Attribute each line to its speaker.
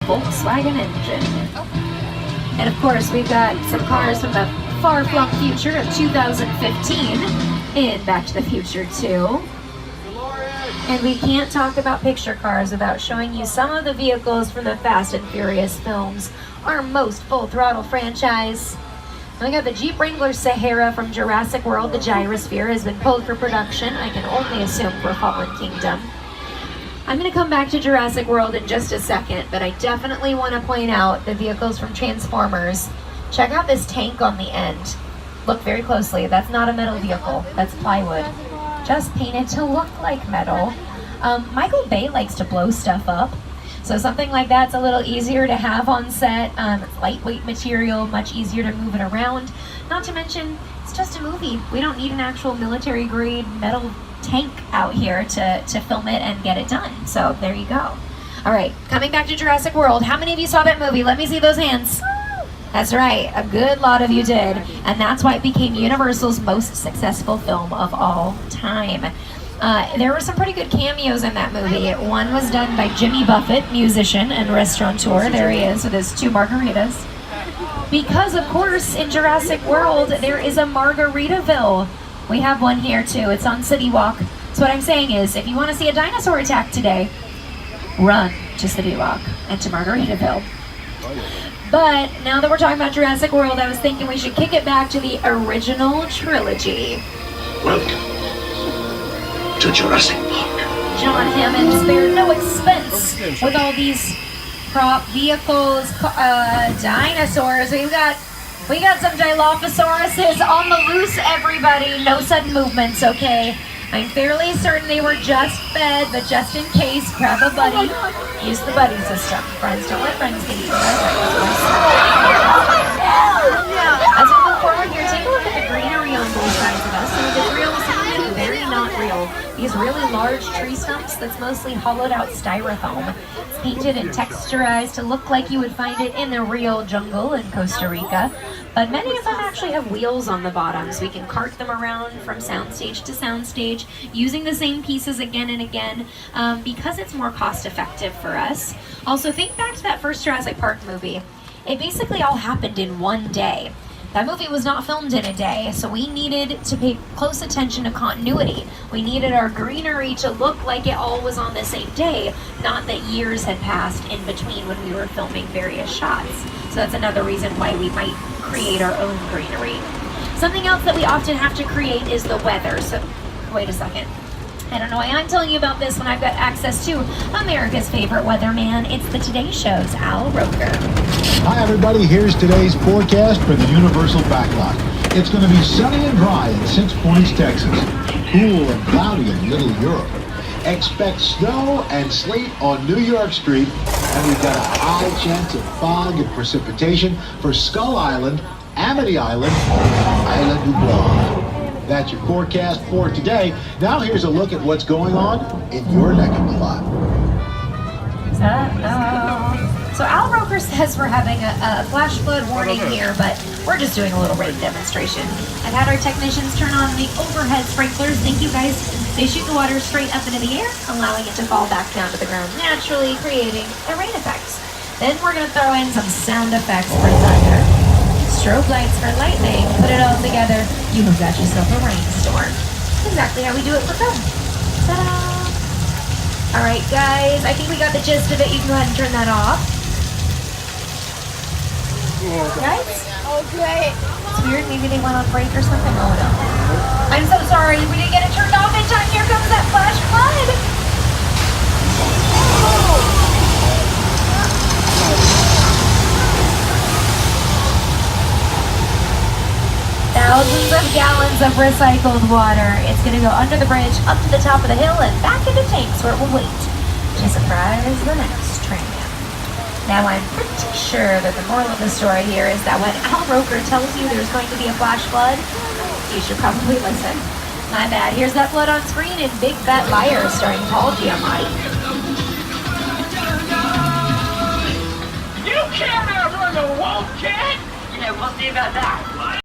Speaker 1: Volkswagen engine. And of course, we've got some cars from the far-flung future of 2015 in Back to the Future 2. And we can't talk about picture cars without showing you some of the vehicles from the Fast and Furious films, our most full-throttle franchise. And we got the Jeep Wrangler Sahara from Jurassic World. The gyrosphere has been pulled for production, I can only assume for Fallen Kingdom. I'm going to come back to Jurassic World in just a second, but I definitely want to point out the vehicles from Transformers. Check out this tank on the end. Look very closely. That's not a metal vehicle. That's plywood. Just painted to look like metal. Michael Bay likes to blow stuff up. So something like that's a little easier to have on set. It's lightweight material, much easier to move it around. Not to mention, it's just a movie. We don't need an actual military grade metal tank out here to film it and get it done. So there you go. All right, coming back to Jurassic World. How many of you saw that movie? Let me see those hands. That's right, a good lot of you did. And that's why it became Universal's most successful film of all time. There were some pretty good cameos in that movie. One was done by Jimmy Buffett, musician and restaurateur. There he is with his 2 margaritas. Because, of course, in Jurassic World, there is a Margaritaville. We have one here, too. It's on City Walk. So what I'm saying is, if you want to see a dinosaur attack today, run to City Walk and to Margaritaville. But now that we're talking about Jurassic World, I was thinking we should kick it back to the original trilogy.
Speaker 2: Welcome to Jurassic Park.
Speaker 1: John Hammond spared no expense with all these prop vehicles, dinosaurs. We got some Dilophosauruses on the loose, everybody. No sudden movements, okay? I'm fairly certain they were just fed, but just in case, grab a buddy. Use the buddy system. Friends don't let friends get eaten. As we move forward here, take a look at the greenery on both sides of us. Some of it's real, some of it's very not real. These really large tree stumps that's mostly hollowed out styrofoam. It's painted and texturized to look like you would find it in the real jungle in Costa Rica. But many of them actually have wheels on the bottom, so we can cart them around from soundstage to soundstage, using the same pieces again and again, because it's more cost effective for us. Also, think back to that first Jurassic Park movie. It basically all happened in one day. That movie was not filmed in a day, so we needed to pay close attention to continuity. We needed our greenery to look like it all was on the same day, not that years had passed in between when we were filming various shots. So that's another reason why we might create our own greenery. Something else that we often have to create is the weather. So, wait a second. I don't know why I'm telling you about this when I've got access to America's favorite weatherman. It's the Today Show's Al Roker.
Speaker 3: Hi everybody, here's today's forecast for the Universal Backlot. It's going to be sunny and dry in 6 Points, Texas. Cool and cloudy in Little Europe. Expect snow and sleet on New York Street. And we've got a high chance of fog and precipitation for Skull Island, Amity Island, and Isla Nublar. That's your forecast for today. Now here's a look at what's going on in your neck of the lot.
Speaker 1: So Al Roker says we're having a flash flood warning here, but we're just doing a little rain demonstration. I've had our technicians turn on the overhead sprinklers. Thank you guys. They shoot the water straight up into the air, allowing it to fall back down to the ground naturally, creating a rain effect. Then we're going to throw in some sound effects for thunder, strobe lights for lightning. Put it all together, you have got yourself a rainstorm. Exactly how we do it for film. Ta-da! All right, guys, I think we got the gist of it. You can go ahead and turn that off. Guys?
Speaker 4: Okay.
Speaker 1: It's weird, maybe they went on break or something. Oh no. I'm so sorry, we didn't get it turned off in time. Here comes that flash flood. Thousands of gallons of recycled water. It's going to go under the bridge, up to the top of the hill, and back into tanks where it will wait to surprise the next train. Now, I'm pretty sure that the moral of the story here is that when Al Roker tells you there's going to be a flash flood, you should probably listen. My bad. Here's that flood on screen in Big Fat Liar starring Paul Giamatti.
Speaker 5: You can't outrun a wolf, kid! Yeah, we'll see about that.